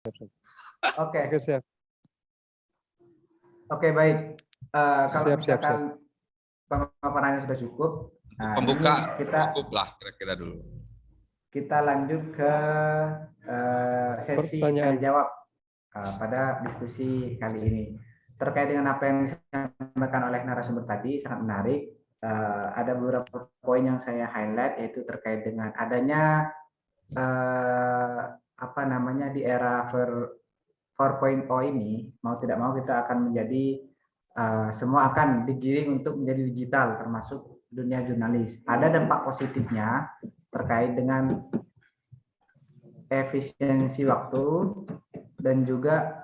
Oke. Oke, siap. Oke, baik. Kalau Siap. misalkan pemaparannya sudah cukup, nah, pembuka ini kita cukup lah kira-kira dulu. Kita lanjut ke sesi tanya jawab pada diskusi kali ini. Terkait dengan apa yang disampaikan oleh narasumber tadi, sangat menarik. Ada beberapa poin yang saya highlight, yaitu terkait dengan adanya di era 4.0 ini, mau tidak mau kita akan menjadi semua akan digiring untuk menjadi digital, termasuk dunia jurnalis. Ada dampak positifnya terkait dengan efisiensi waktu dan juga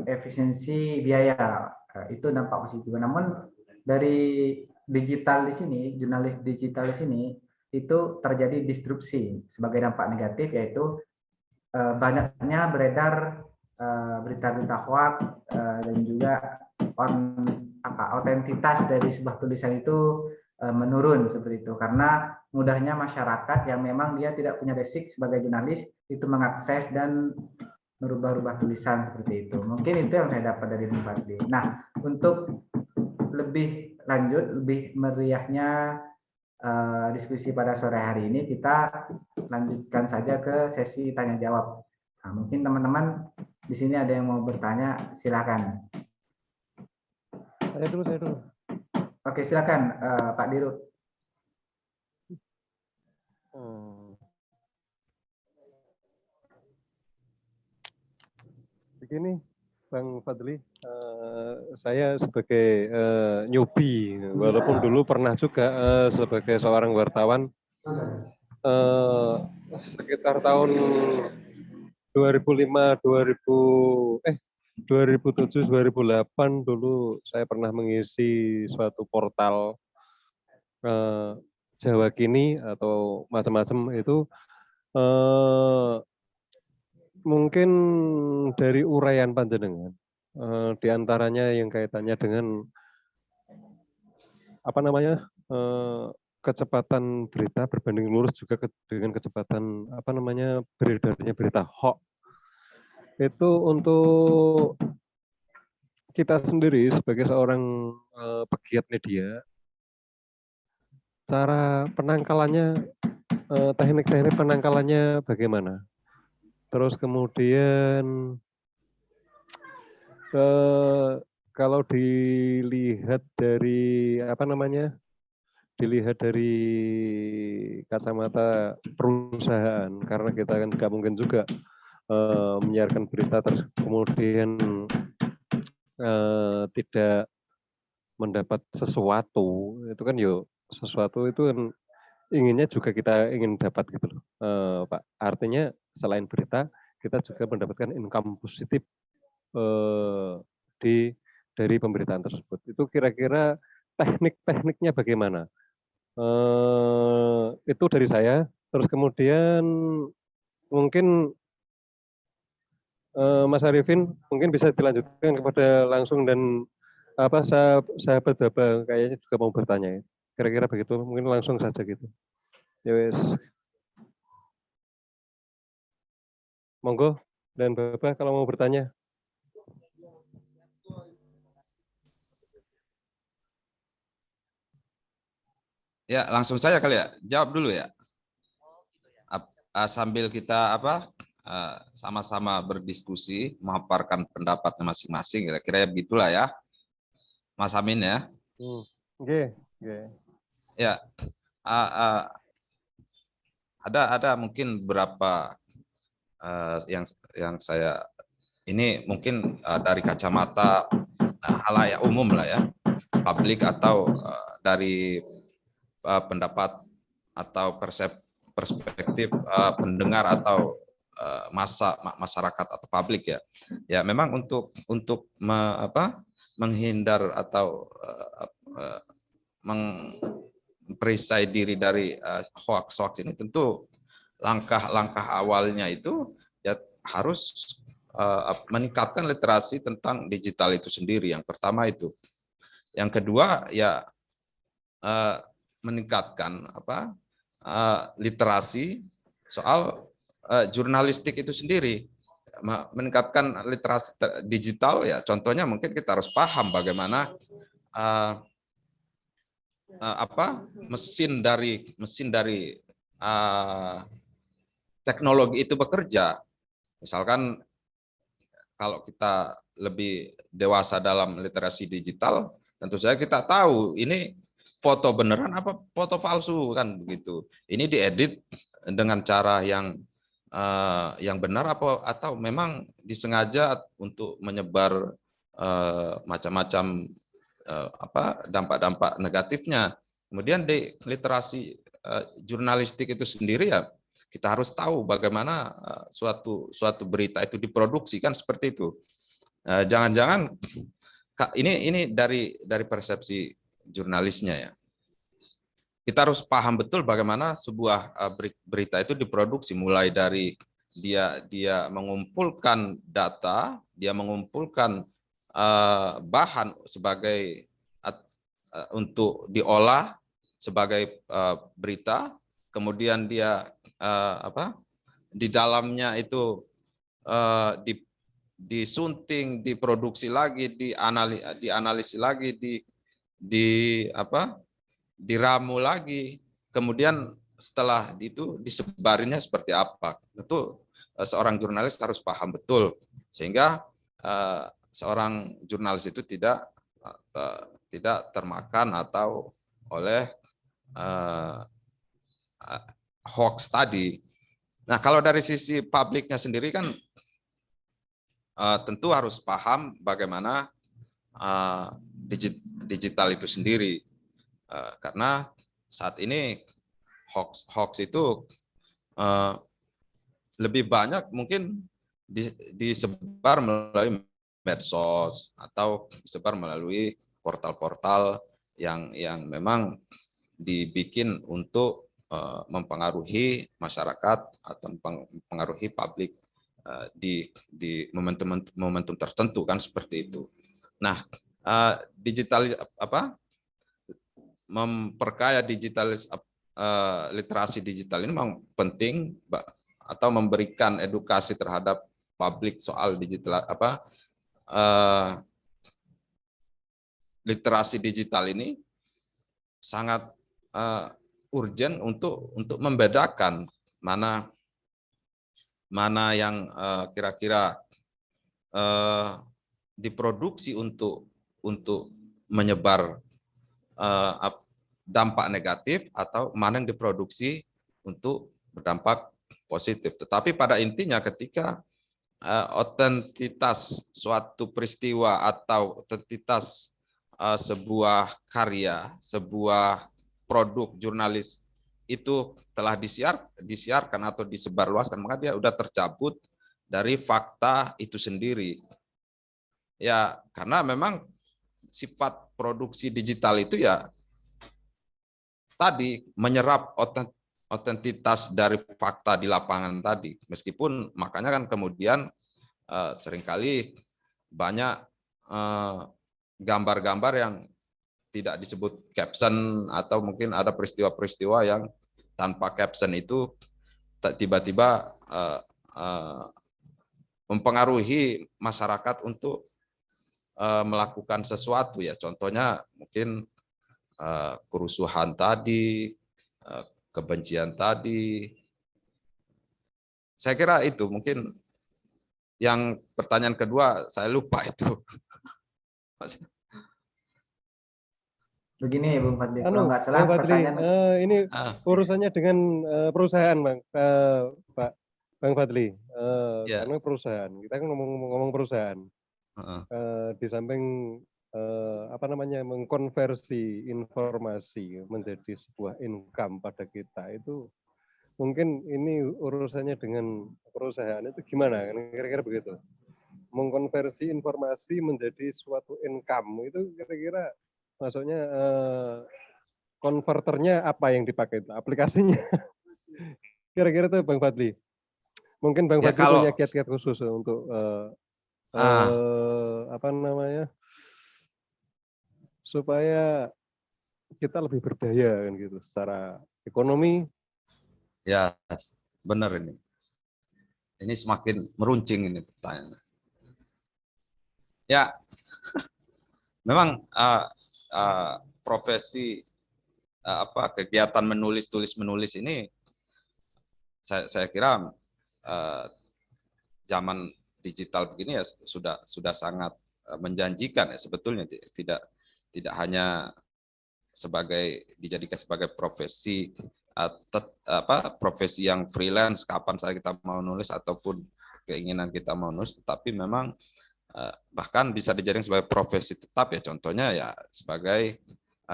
efisiensi biaya. Itu dampak positif. Namun dari digital di sini, jurnalis digital di sini, itu terjadi disrupsi sebagai dampak negatif, yaitu banyaknya beredar berita-berita hoax dan juga otentitas dari sebuah tulisan itu menurun seperti itu, karena mudahnya masyarakat yang memang dia tidak punya basic sebagai jurnalis itu mengakses dan merubah-rubah tulisan seperti itu. Mungkin itu yang saya dapat dari Bung Fadli. Nah, untuk lebih lanjut, lebih meriahnya diskusi pada sore hari ini, kita lanjutkan saja ke sesi tanya jawab. Nah, mungkin teman-teman di sini ada yang mau bertanya, silakan. Saya dulu. Oke, silakan Pak Dirut. Begini, Bang Fadli, saya sebagai newbie, walaupun dulu pernah juga sebagai seorang wartawan, sekitar tahun 2005, 2007, 2008 dulu saya pernah mengisi suatu portal Jawa Kini atau macam-macam itu. Mungkin dari uraian panjenengan, diantaranya yang kaitannya dengan kecepatan berita berbanding lurus juga dengan kecepatan beredarnya berita hoax. Itu untuk kita sendiri sebagai seorang pegiat media, cara penangkalannya, teknik-teknik penangkalannya bagaimana? Terus kemudian kalau dilihat dari kacamata perusahaan, karena kita kan nggak mungkin juga menyiarkan berita terus kemudian tidak mendapat sesuatu, itu kan sesuatu itu kan inginnya juga kita ingin dapat gitu loh, Pak. Artinya selain berita, kita juga mendapatkan income positif dari pemberitaan tersebut. Itu kira-kira teknik-tekniknya bagaimana? Itu dari saya. Terus kemudian mungkin Mas Arifin mungkin bisa dilanjutkan kepada langsung, dan sahabat Baba kayaknya juga mau bertanya. Kira-kira begitu, mungkin langsung saja gitu. Ya wes. Monggo, dan Baba kalau mau bertanya. Ya, langsung saja kali ya. Jawab dulu ya. Sambil kita sama-sama berdiskusi, memaparkan pendapatnya masing-masing. Kira-kira begitulah ya, Mas Amin ya. Oke. Ya, ada mungkin beberapa yang saya ini mungkin dari kacamata halayak umum lah ya, publik, atau dari pendapat atau perspektif pendengar atau masyarakat atau publik ya. Ya memang untuk menghindar atau memperisai diri dari hoax ini, tentu langkah-langkah awalnya itu ya harus meningkatkan literasi tentang digital itu sendiri. Yang pertama itu. Yang kedua ya meningkatkan literasi soal jurnalistik itu sendiri. meningkatkan literasi digital ya, contohnya mungkin kita harus paham bagaimana mesin dari teknologi itu bekerja. Misalkan kalau kita lebih dewasa dalam literasi digital, tentu saja kita tahu ini foto beneran apa foto palsu kan begitu. Ini diedit dengan cara yang benar atau memang disengaja untuk menyebar macam-macam dampak-dampak negatifnya. Kemudian di literasi jurnalistik itu sendiri ya, kita harus tahu bagaimana suatu berita itu diproduksi kan seperti itu. Jangan-jangan ini dari persepsi jurnalisnya ya. Kita harus paham betul bagaimana sebuah berita itu diproduksi, mulai dari dia mengumpulkan data, dia mengumpulkan bahan sebagai untuk diolah sebagai berita, kemudian dia di dalamnya itu disunting, diproduksi lagi, dianalisis lagi, diramu lagi, kemudian setelah itu disebarinnya seperti apa. Tentu seorang jurnalis harus paham betul, sehingga seorang jurnalis itu tidak termakan atau oleh hoax tadi. Nah, kalau dari sisi publiknya sendiri kan tentu harus paham bagaimana digital itu sendiri. Karena saat ini hoax itu lebih banyak mungkin disebar melalui medsos atau disebar melalui portal-portal yang memang dibikin untuk mempengaruhi masyarakat atau mempengaruhi publik di momentum tertentu kan seperti itu. Nah, digital memperkaya literasi digital ini memang penting, atau memberikan edukasi terhadap publik soal digital literasi digital ini sangat urgent untuk membedakan mana yang kira-kira diproduksi untuk menyebar dampak negatif, atau mana yang diproduksi untuk berdampak positif. Tetapi pada intinya ketika otentitas suatu peristiwa atau otentitas sebuah karya, sebuah produk jurnalis itu telah disiarkan atau disebarluaskan, maka dia sudah tercabut dari fakta itu sendiri. Ya, karena memang sifat produksi digital itu ya tadi menyerap otentitas dari fakta di lapangan tadi. Meskipun makanya kan kemudian seringkali banyak gambar-gambar yang tidak disebut caption, atau mungkin ada peristiwa-peristiwa yang tanpa caption itu tiba-tiba mempengaruhi masyarakat untuk melakukan sesuatu ya. Contohnya mungkin kerusuhan tadi, kebencian tadi. Saya kira itu mungkin. Yang pertanyaan kedua saya lupa itu. Begini Bung Fadli, kalau nggak salah Bang Fadli, pertanyaan ini urusannya dengan perusahaan, Pak Bang Fadli. Ya. Karena perusahaan, kita kan ngomong perusahaan. Di samping mengkonversi informasi menjadi sebuah income pada kita, itu mungkin ini urusannya dengan perusahaan itu gimana? Kira-kira begitu. Mengkonversi informasi menjadi suatu income itu kira-kira maksudnya konverternya apa yang dipakai itu? Aplikasinya? Kira-kira itu Bang Fadli. Mungkin Bang Fadli punya kiat-kiat khusus untuk supaya kita lebih berdaya kan gitu secara ekonomi. Ya, benar ini. Ini semakin meruncing ini pertanyaan. Ya, memang profesi kegiatan menulis ini saya kira zaman digital begini ya sudah sangat menjanjikan ya sebetulnya, tidak hanya dijadikan sebagai profesi profesi yang freelance kapan saja kita mau nulis ataupun keinginan kita mau nulis, tetapi memang bahkan bisa dijadikan sebagai profesi tetap ya, contohnya ya sebagai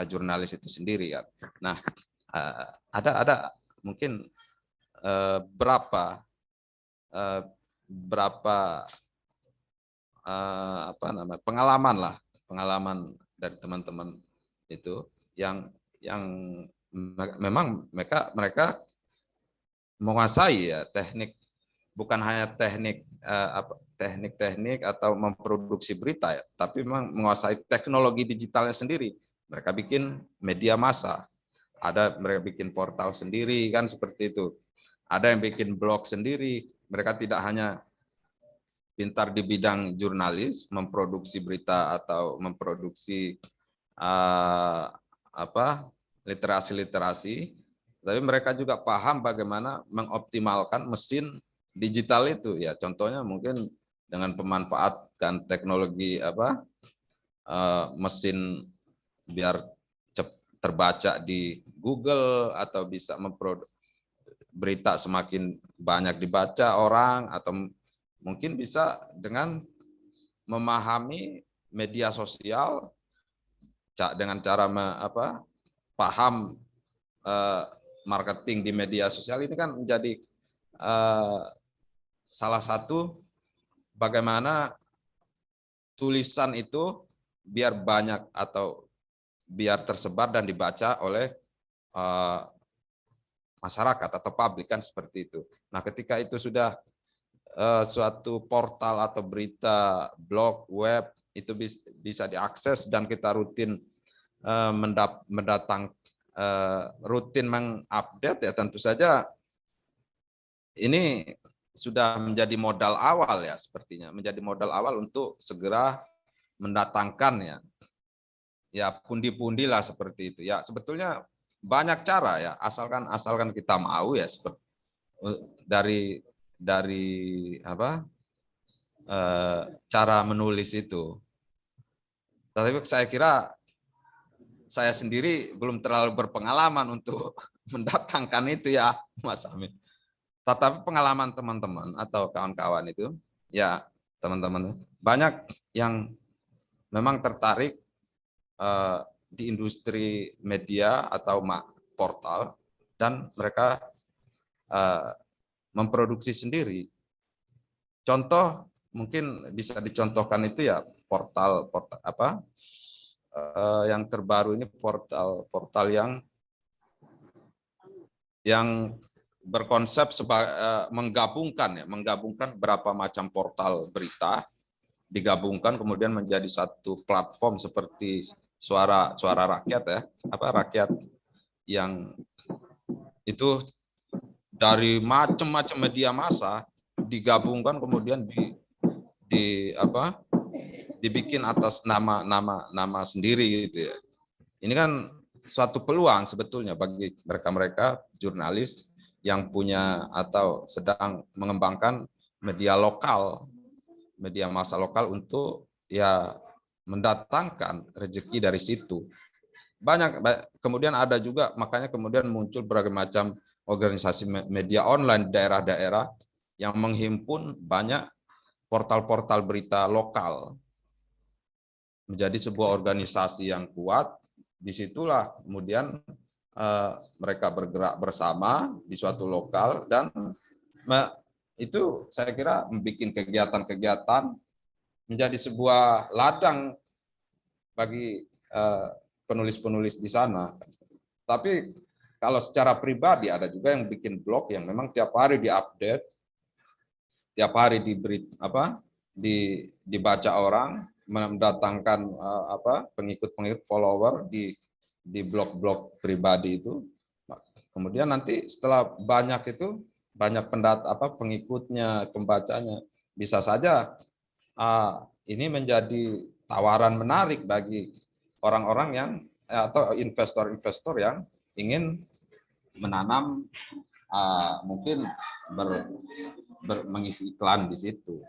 jurnalis itu sendiri kan. Nah, ada mungkin berapa pengalaman dari teman-teman itu yang memang mereka menguasai ya teknik, bukan hanya teknik atau memproduksi berita ya, tapi memang menguasai teknologi digitalnya sendiri. Mereka bikin media massa, mereka bikin portal sendiri kan seperti itu. Ada yang bikin blog sendiri. Mereka tidak hanya pintar di bidang jurnalis, memproduksi berita atau memproduksi literasi, tapi mereka juga paham bagaimana mengoptimalkan mesin digital itu ya. Contohnya mungkin dengan pemanfaatkan teknologi mesin biar terbaca di Google, atau bisa berita semakin banyak dibaca orang, atau mungkin bisa dengan memahami media sosial dengan cara paham marketing di media sosial. Ini kan menjadi salah satu bagaimana tulisan itu biar banyak atau biar tersebar dan dibaca oleh masyarakat atau publik kan seperti itu. Nah, ketika itu sudah suatu portal atau berita, blog, web itu bisa diakses dan kita rutin rutin mengupdate ya, tentu saja ini sudah menjadi modal awal ya, sepertinya menjadi modal awal untuk segera mendatangkan ya pundi-pundi lah seperti itu ya. Sebetulnya banyak cara ya, asalkan kita mau ya, seperti dari cara menulis itu. Tapi saya kira saya sendiri belum terlalu berpengalaman untuk mendatangkan itu ya, Mas Amin. Tetapi pengalaman teman-teman atau kawan-kawan itu, ya teman-teman banyak yang memang tertarik di industri media atau portal, dan mereka memproduksi sendiri. Contoh mungkin bisa dicontohkan itu ya portal yang terbaru ini, portal yang berkonsep menggabungkan berapa macam portal berita, digabungkan kemudian menjadi satu platform seperti suara rakyat ya, rakyat yang itu dari macam-macam media massa digabungkan kemudian dibikin atas nama sendiri gitu ya. Ini kan suatu peluang sebetulnya bagi mereka jurnalis yang punya atau sedang mengembangkan media lokal, media massa lokal, untuk ya mendatangkan rezeki dari situ. Kemudian ada juga, makanya kemudian muncul berbagai macam organisasi media online daerah-daerah yang menghimpun banyak portal-portal berita lokal menjadi sebuah organisasi yang kuat. Disitulah kemudian mereka bergerak bersama di suatu lokal, dan itu saya kira membuat kegiatan-kegiatan menjadi sebuah ladang bagi penulis-penulis di sana. Tapi kalau secara pribadi ada juga yang bikin blog yang memang tiap hari diupdate, tiap hari dibaca orang, mendatangkan pengikut follower di blog-blog pribadi itu. Kemudian nanti setelah banyak itu banyak pengikutnya, pembacanya, bisa saja ini menjadi tawaran menarik bagi orang-orang yang atau investor-investor yang ingin menanam mungkin mengisi iklan di situ,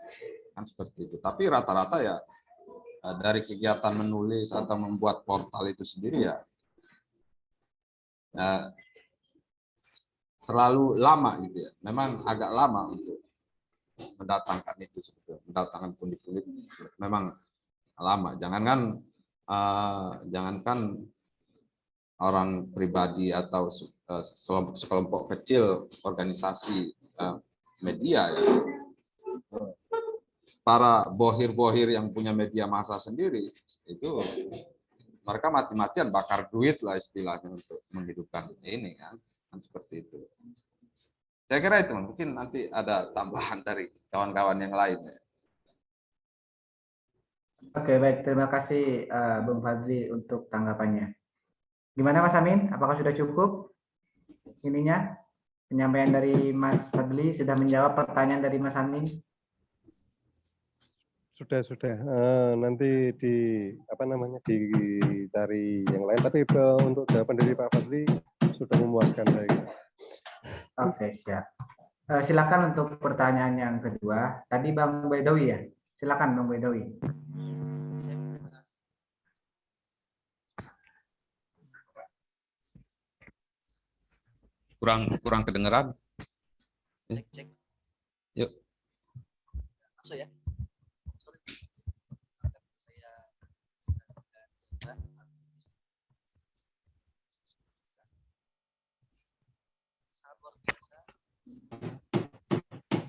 kan seperti itu. Tapi rata-rata ya dari kegiatan menulis atau membuat portal itu sendiri ya terlalu lama gitu ya. Memang agak lama untuk mendatangkan itu sebetulnya, mendatangkan pundi-pundi memang lama. Jangankan orang pribadi atau sekelompok kecil organisasi media ya. Para bohir-bohir yang punya media massa sendiri itu mereka mati-matian bakar duit lah istilahnya untuk menghidupkan ini kan seperti itu. Saya kira itu mungkin nanti ada tambahan dari kawan-kawan yang lain. Oke, baik. Terima kasih Bung Fadli untuk tanggapannya. Gimana Mas Amin? Apakah sudah cukup ininya? Penyampaian dari Mas Fadli sudah menjawab pertanyaan dari Mas Amin? Sudah. Nanti dicari yang lain. Tapi untuk jawaban dari Pak Fadli sudah memuaskan saya. Oke, siap. Silakan untuk pertanyaan yang kedua. Tadi Bang Bedawi ya. Silakan Bang Bedawi. Kurang kedengeran. Cek. Yuk. Masuk ya.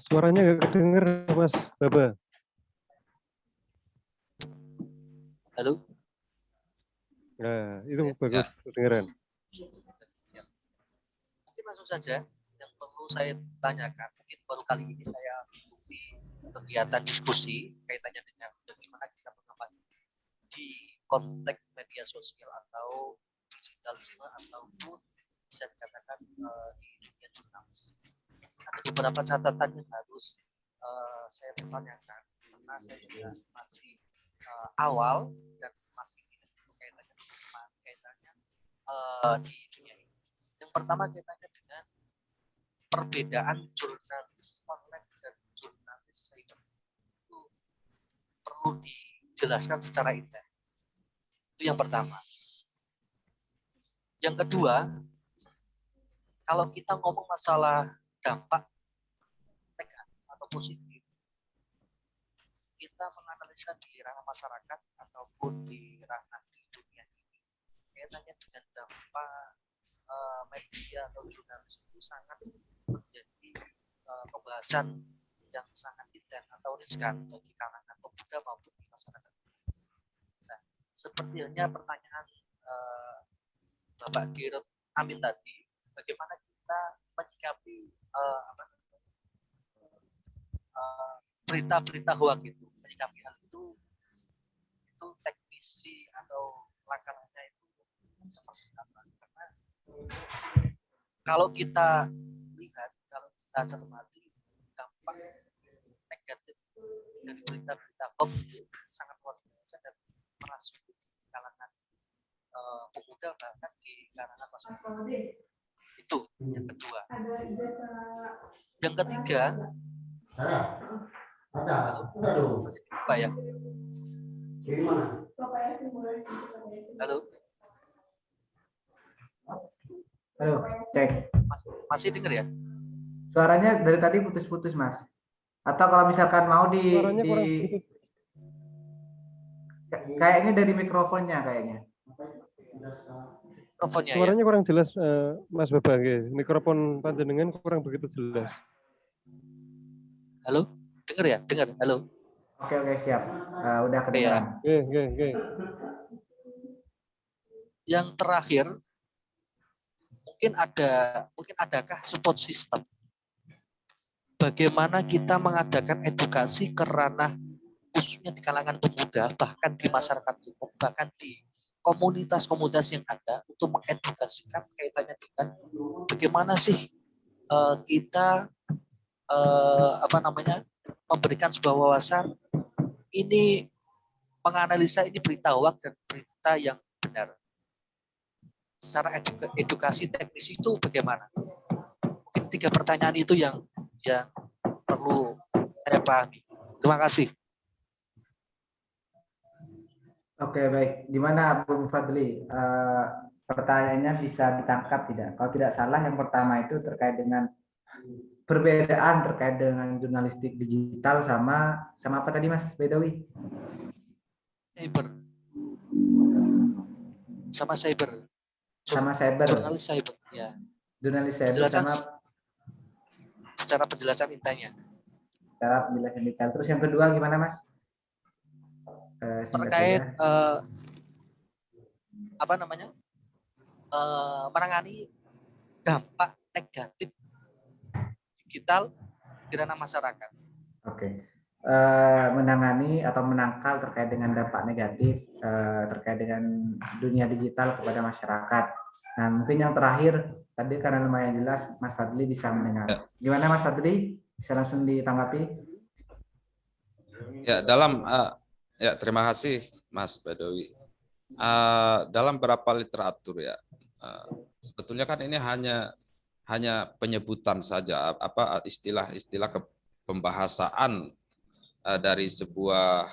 Suaranya nggak kedenger, Mas Baba. Halo. Nah, itu bagus kedengeran. Mungkin langsung saja yang perlu saya tanyakan. Mungkin baru kali ini saya mengikuti kegiatan diskusi kaitannya dengan bagaimana kita mengamati di konteks media sosial atau digitalisme ataupun bisa dikatakan di dunia jurnalis. Ada beberapa catatan yang harus saya pertanyakan karena saya juga masih awal dan masih kaitannya di dunia ini. Yang pertama kaitannya dengan perbedaan jurnalis online dan jurnalis cyber itu perlu dijelaskan secara intens. Itu yang pertama. Yang kedua, kalau kita ngomong masalah dampak negatif atau positif, kita menganalisa di ranah masyarakat ataupun di ranah di dunia ini kaitannya dengan dampak media atau jurnalis itu sangat menjadi pembahasan yang sangat intens atau riskan bagi kalangan pemuda maupun di masyarakat. Nah, seperti halnya pertanyaan Bapak Dirut Amin tadi, bagaimana kita menyikapi berita-berita hoax itu, menyikapi hal itu teknisi atau langkah-langkah itu seperti apa? Karena kalau kita lihat, kalau kita cermati dampak negatif dari berita-berita hoax itu sangat luar biasa dan merasuk di kalangan pemuda bahkan di kalangan masyarakat. Itu yang kedua. Yang ketiga, masih dibuka ya? Halo, cek. Masih dengar ya? Suaranya dari tadi putus-putus, Mas. Atau kalau misalkan mau Suaranya kurang putus. kayaknya dari mikrofonnya kayaknya. Mikrofonnya Suaranya ya? kurang jelas, Mas Baba. Mikrofon panjenengan kurang begitu jelas. Halo, dengar ya? Dengar. Halo. Oke, siap. Udah kedengaran. Oke. Yang terakhir, mungkin adakah support system? Bagaimana kita mengadakan edukasi ke ranah khususnya di kalangan pemuda, bahkan di masyarakat umum, bahkan di komunitas-komunitas yang ada untuk mengedukasikan kaitannya dengan bagaimana sih kita memberikan sebuah wawasan ini, menganalisa ini berita hoax dan berita yang benar. Secara edukasi teknis itu bagaimana? Mungkin 3 pertanyaan itu yang perlu saya pahami. Terima kasih. Oke, baik. Gimana Bung Fadli? Pertanyaannya bisa ditangkap tidak? Kalau tidak salah, yang pertama itu terkait dengan perbedaan terkait dengan jurnalistik digital sama apa tadi Mas Bedawi? Cyber. Sama cyber. Sama cyber. Jurnalis cyber, ya. Jurnalis cyber Penjelasan sama secara penjelasan intinya. secara penjelasan detail. Terus yang kedua gimana Mas? Terkait menangani dampak negatif digital di ranah masyarakat. Oke. Menangani atau menangkal terkait dengan dampak negatif terkait dengan dunia digital kepada masyarakat. Nah, mungkin yang terakhir tadi karena lumayan jelas Mas Fadli bisa mendengar. Gimana Mas Fadli? Bisa langsung ditanggapi? Ya, terima kasih Mas Badawi. Dalam beberapa literatur ya, sebetulnya kan ini hanya penyebutan saja, istilah pembahasaan dari sebuah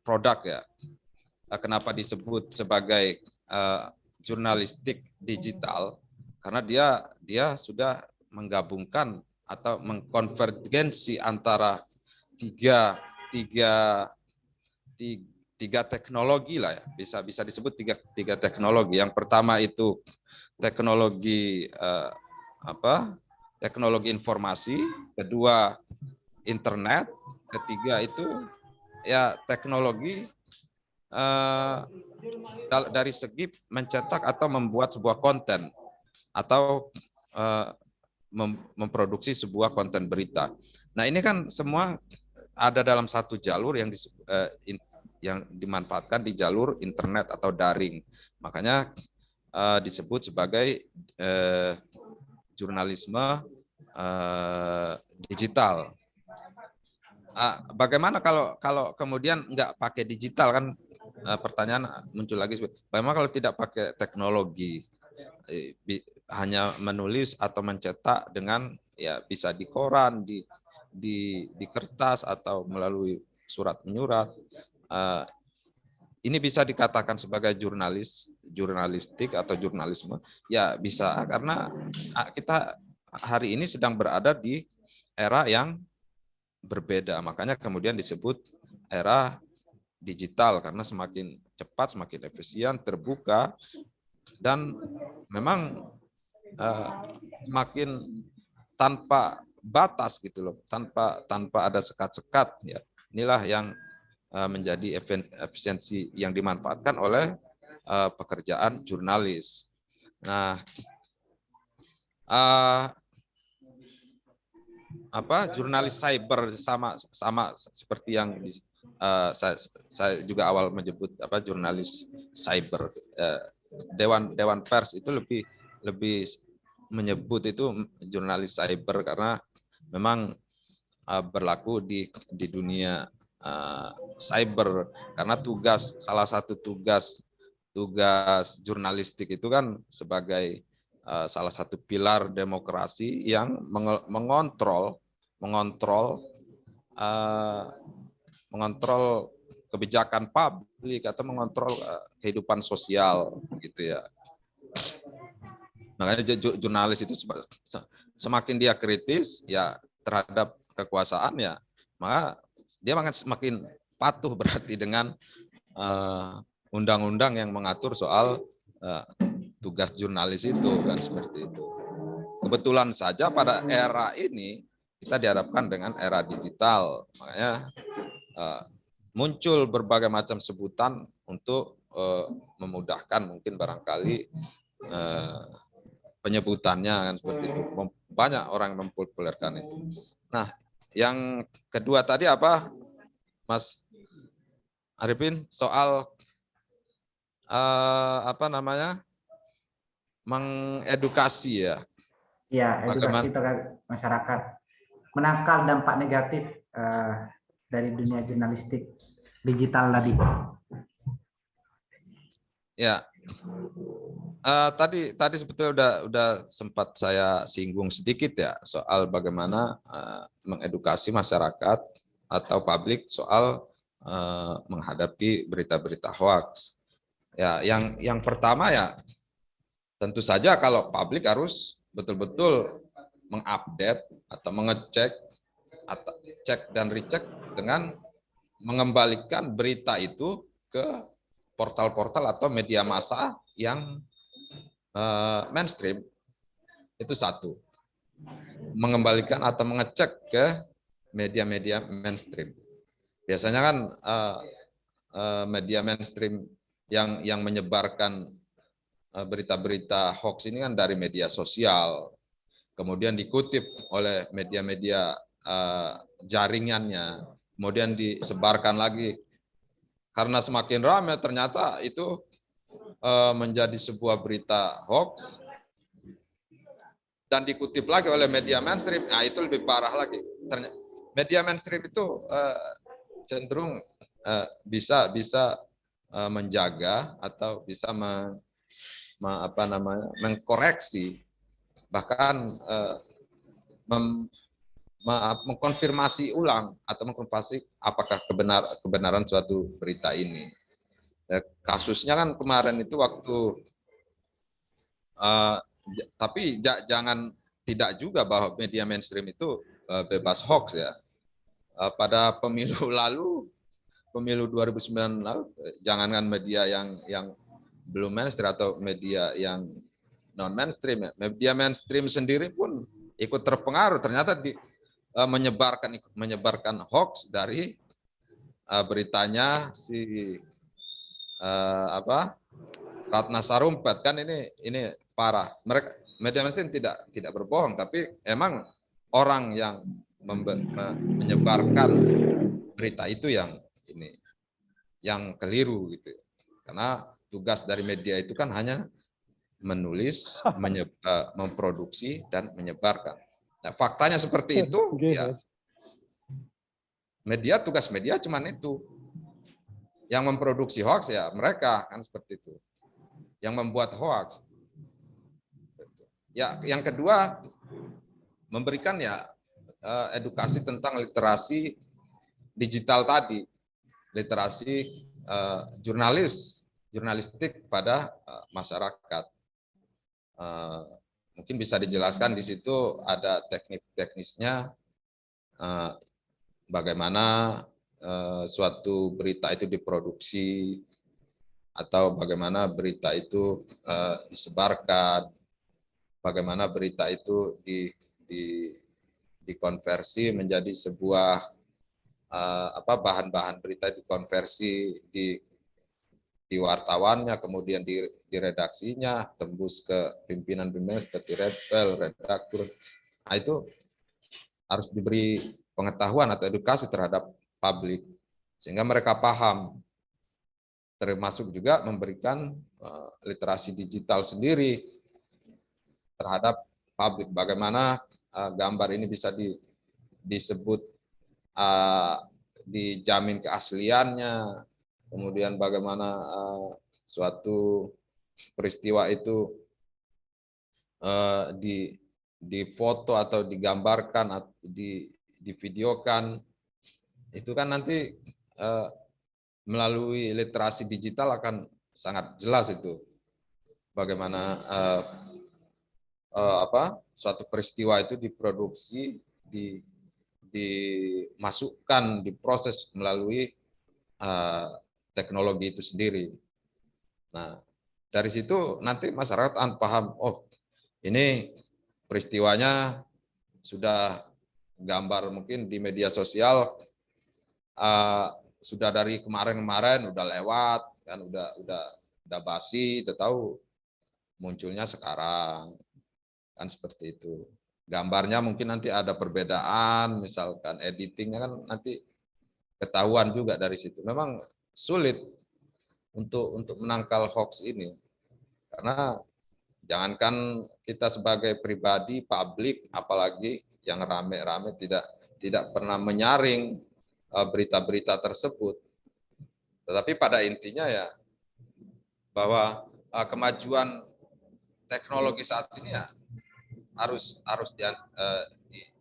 produk ya. Kenapa disebut sebagai jurnalistik digital? Karena dia sudah menggabungkan atau mengkonvergensi antara tiga teknologi lah ya, bisa disebut tiga teknologi. Yang pertama itu teknologi teknologi informasi, kedua internet, ketiga itu ya teknologi dari segi mencetak atau membuat sebuah konten atau memproduksi sebuah konten berita. Nah, ini kan semua ada dalam satu jalur yang dimanfaatkan di jalur internet atau daring. Makanya disebut sebagai jurnalisme digital. Bagaimana kalau kemudian nggak pakai digital kan? Pertanyaan muncul lagi. Bagaimana kalau tidak pakai teknologi, hanya menulis atau mencetak dengan ya bisa di koran, di kertas atau melalui surat menyurat. Ini bisa dikatakan sebagai jurnalistik atau jurnalisme? Ya bisa, karena kita hari ini sedang berada di era yang berbeda. Makanya kemudian disebut era digital karena semakin cepat, semakin efisien, terbuka, dan memang semakin tanpa batas gitu loh, tanpa ada sekat-sekat ya. Inilah yang menjadi efisiensi yang dimanfaatkan oleh pekerjaan jurnalis. Nah, jurnalis cyber sama seperti yang saya juga awal menyebut jurnalis cyber. Dewan Pers itu lebih menyebut itu jurnalis cyber karena memang berlaku di dunia cyber, karena salah satu tugas jurnalistik itu kan sebagai salah satu pilar demokrasi yang mengontrol kebijakan publik atau mengontrol kehidupan sosial gitu ya. Makanya jurnalis itu semakin dia kritis ya terhadap kekuasaan ya, maka dia semakin patuh berarti dengan undang-undang yang mengatur soal tugas jurnalis itu kan, seperti itu. Kebetulan saja pada era ini kita dihadapkan dengan era digital, makanya muncul berbagai macam sebutan untuk memudahkan mungkin barangkali penyebutannya kan, seperti itu. Banyak orang yang mempopulerkan itu. Nah, yang kedua tadi apa, Mas Arifin, soal mengedukasi ya. Ya, edukasi Bagaimana? terhadap masyarakat, menangkal dampak negatif dari dunia jurnalistik digital tadi. Ya, tadi sebetulnya udah sempat saya singgung sedikit ya soal bagaimana mengedukasi masyarakat atau publik soal menghadapi berita-berita hoax. Ya, yang pertama ya tentu saja kalau publik harus betul-betul mengupdate atau mengecek atau cek dan recheck dengan mengembalikan berita itu ke portal-portal atau media massa yang mainstream. Itu satu. Mengembalikan atau mengecek ke media-media mainstream. Biasanya kan media mainstream yang menyebarkan berita-berita hoax ini kan dari media sosial, kemudian dikutip oleh media-media jaringannya, kemudian disebarkan lagi. Karena semakin ramai ternyata itu menjadi sebuah berita hoax dan dikutip lagi oleh media mainstream. Nah, itu lebih parah lagi. Media mainstream itu cenderung bisa menjaga atau bisa mengkoreksi, bahkan mengkonfirmasi ulang atau mengkonfirmasi apakah kebenaran suatu berita ini. Kasusnya kan kemarin itu waktu tapi jangan tidak juga bahwa media mainstream itu bebas hoax ya. Pada pemilu lalu, pemilu 2009 lalu, jangankan media yang belum mainstream atau media yang non mainstream, media mainstream sendiri pun ikut terpengaruh. Ternyata menyebarkan hoax dari beritanya si Ratna Sarumpait, kan ini parah. Mereka media mainstream tidak berbohong, tapi emang orang yang menyebarkan berita itu yang keliru gitu. Karena tugas dari media itu kan hanya menulis, memproduksi dan menyebarkan. Nah, faktanya seperti itu, ya. Tugas media cuman itu. Yang memproduksi hoax ya mereka, kan seperti itu. Yang membuat hoax. Ya, yang kedua memberikan ya edukasi tentang literasi digital tadi, literasi jurnalistik pada masyarakat. Mungkin bisa dijelaskan di situ ada teknis-teknisnya, bagaimana suatu berita itu diproduksi atau bagaimana berita itu disebarkan, bagaimana berita itu dikonversi menjadi sebuah bahan-bahan berita, dikonversi di wartawannya, kemudian di redaksinya, tembus ke pimpinan-pimpinan seperti redaktur. Nah, itu harus diberi pengetahuan atau edukasi terhadap publik sehingga mereka paham. Termasuk juga memberikan literasi digital sendiri terhadap publik. Bagaimana gambar ini bisa disebut, dijamin keasliannya, kemudian bagaimana suatu peristiwa itu difoto atau digambarkan, atau divideokan, itu kan nanti melalui literasi digital akan sangat jelas itu bagaimana suatu peristiwa itu diproduksi, dimasukkan, diproses melalui teknologi itu sendiri. Nah, dari situ nanti masyarakat akan paham, oh ini peristiwanya sudah gambar mungkin di media sosial sudah dari kemarin udah lewat kan, udah basi, tahu munculnya sekarang kan, seperti itu. Gambarnya mungkin nanti ada perbedaan, misalkan editingnya kan nanti ketahuan juga dari situ. Memang sulit untuk menangkal hoax ini karena Jangankan kita sebagai pribadi, publik, apalagi yang rame-rame tidak pernah menyaring berita-berita tersebut. Tetapi pada intinya ya bahwa kemajuan teknologi saat ini ya harus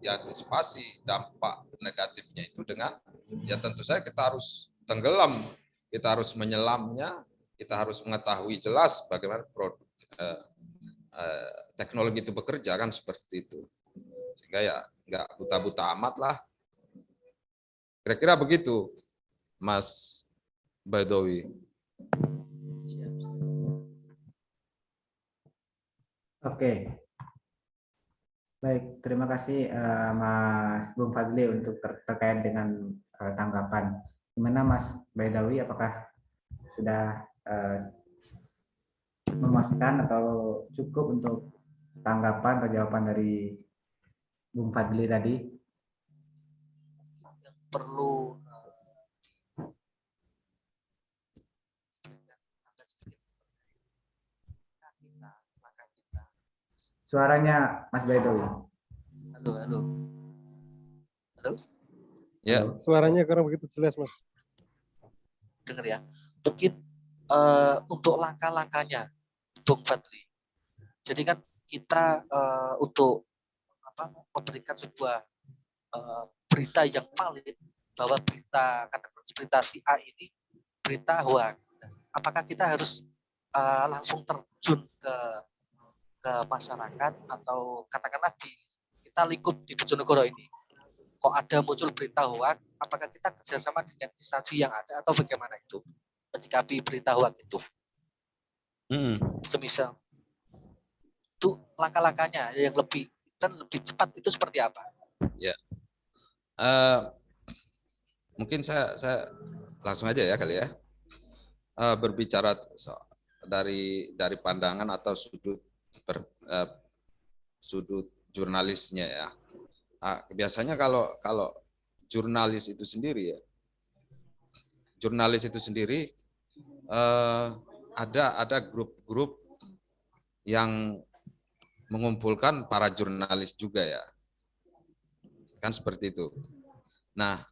diantisipasi dampak negatifnya itu dengan ya tentu saja kita harus tenggelam, kita harus menyelamnya, kita harus mengetahui jelas bagaimana teknologi itu bekerja kan seperti itu, sehingga ya nggak buta-buta amat lah, kira-kira begitu Mas Baidowi. Oke, baik. Terima kasih Mas Bung Fadli untuk terkait dengan tanggapan. Gimana Mas Baidowi, apakah sudah memuaskan atau cukup untuk tanggapan atau jawaban dari Bung Fadli tadi? Yang perlu Suaranya Mas Baidowi. halo. Ya, Halo. Suaranya kurang begitu jelas, Mas. Dengar ya. Mungkin untuk langkah-langkahnya, Bung Fadli. Jadi kan kita untuk memberikan sebuah berita yang valid bahwa berita si A ini berita hoax. Apakah kita harus langsung terjun ke masyarakat atau katakanlah kita lingkup di Bojonegoro ini kok ada muncul berita hoax, apakah kita kerjasama dengan instansi yang ada atau bagaimana itu menyikapi berita hoax itu? Semisal itu langkah-langkahnya yang lebih cepat itu seperti apa? Ya, mungkin saya langsung aja ya kali ya, berbicara dari pandangan atau sudut jurnalisnya ya. Biasanya kalau jurnalis itu sendiri ada grup-grup yang mengumpulkan para jurnalis juga ya, kan seperti itu. Nah,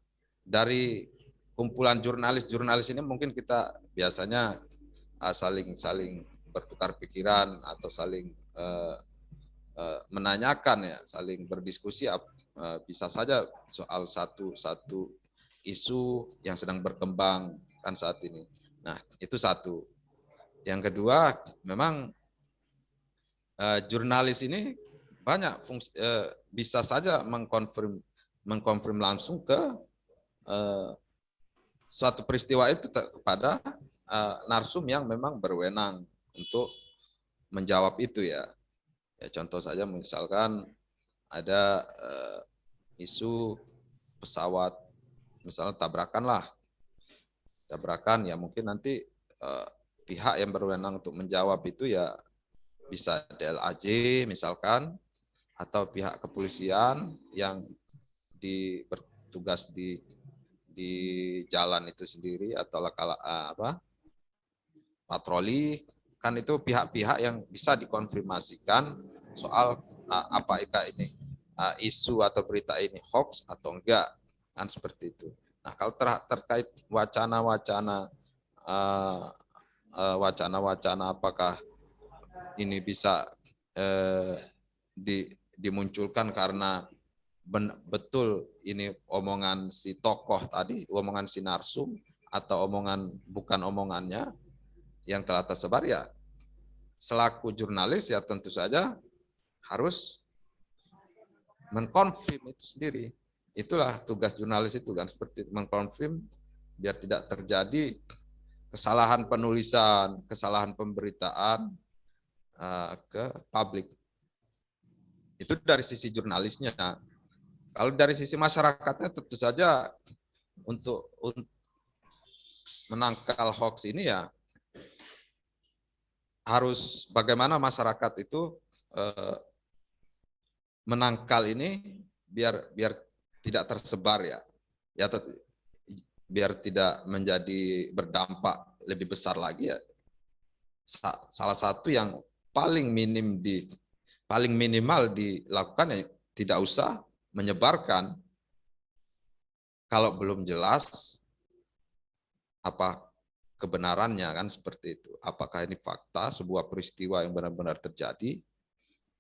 dari kumpulan jurnalis ini mungkin kita biasanya saling bertukar pikiran atau saling menanyakan ya, saling berdiskusi bisa saja soal satu isu yang sedang berkembang kan saat ini. Nah, itu satu. Yang kedua, memang jurnalis ini banyak bisa saja mengkonfirm langsung ke suatu peristiwa itu kepada narsum yang memang berwenang untuk menjawab itu ya. Ya, contoh saja misalkan ada isu pesawat, misalnya tabrakan ya, mungkin nanti pihak yang berwenang untuk menjawab itu ya bisa DLAJ misalkan, atau pihak kepolisian yang bertugas di jalan itu sendiri, atau patroli, kan itu pihak-pihak yang bisa dikonfirmasikan soal apakah ini isu atau berita ini hoax atau enggak, kan seperti itu. Nah, kalau terkait wacana-wacana apakah ini bisa dimunculkan karena betul ini omongan si tokoh tadi, omongan si narsum, atau bukan omongannya yang telah tersebar, ya selaku jurnalis ya tentu saja harus mengkonfirm itu sendiri. Itulah tugas jurnalis itu kan, seperti mengkonfirm biar tidak terjadi kesalahan penulisan, kesalahan pemberitaan ke publik. Itu dari sisi jurnalisnya. Kalau dari sisi masyarakatnya tentu saja untuk menangkal hoax ini ya harus bagaimana masyarakat itu menangkal ini biar tidak tersebar ya biar tidak menjadi berdampak lebih besar lagi ya. Salah satu yang paling minimal dilakukan ya tidak usah menyebarkan kalau belum jelas apa kebenarannya, kan seperti itu. Apakah ini fakta, sebuah peristiwa yang benar-benar terjadi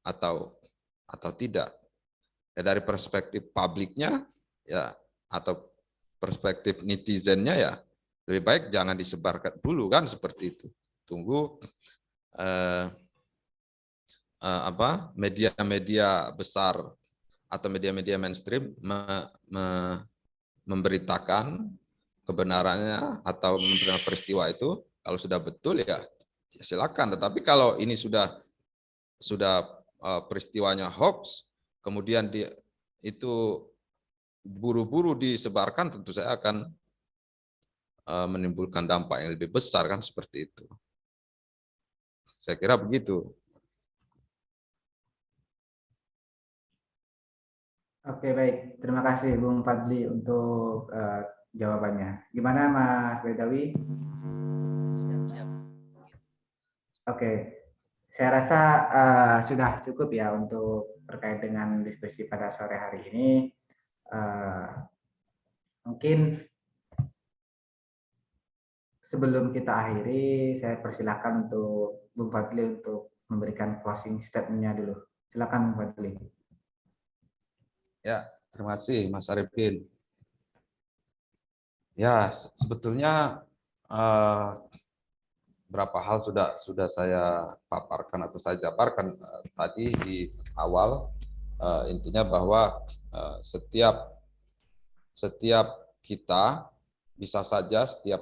atau tidak. Ya, dari perspektif publiknya ya atau perspektif netizennya ya lebih baik jangan disebarkan dulu, kan seperti itu. Tunggu media-media besar atau media-media mainstream memberitakan kebenarannya atau memberitakan peristiwa itu. Kalau sudah betul ya silakan. Tetapi kalau ini sudah peristiwanya hoax, kemudian itu buru-buru disebarkan, tentu saya akan menimbulkan dampak yang lebih besar, kan seperti itu. Saya kira begitu. Oke, baik. Terima kasih Bung Fadli untuk jawabannya. Gimana Mas Bedawi? Siap-siap. Oke, saya rasa sudah cukup ya untuk terkait dengan diskusi pada sore hari ini. Mungkin sebelum kita akhiri, saya persilakan untuk Bung Fadli untuk memberikan closing statement-nya dulu. Silakan Bung Fadli. Ya, terima kasih Mas Arifin. Ya, sebetulnya berapa hal sudah saya paparkan atau saya jabarkan tadi di awal. Intinya bahwa setiap kita bisa saja setiap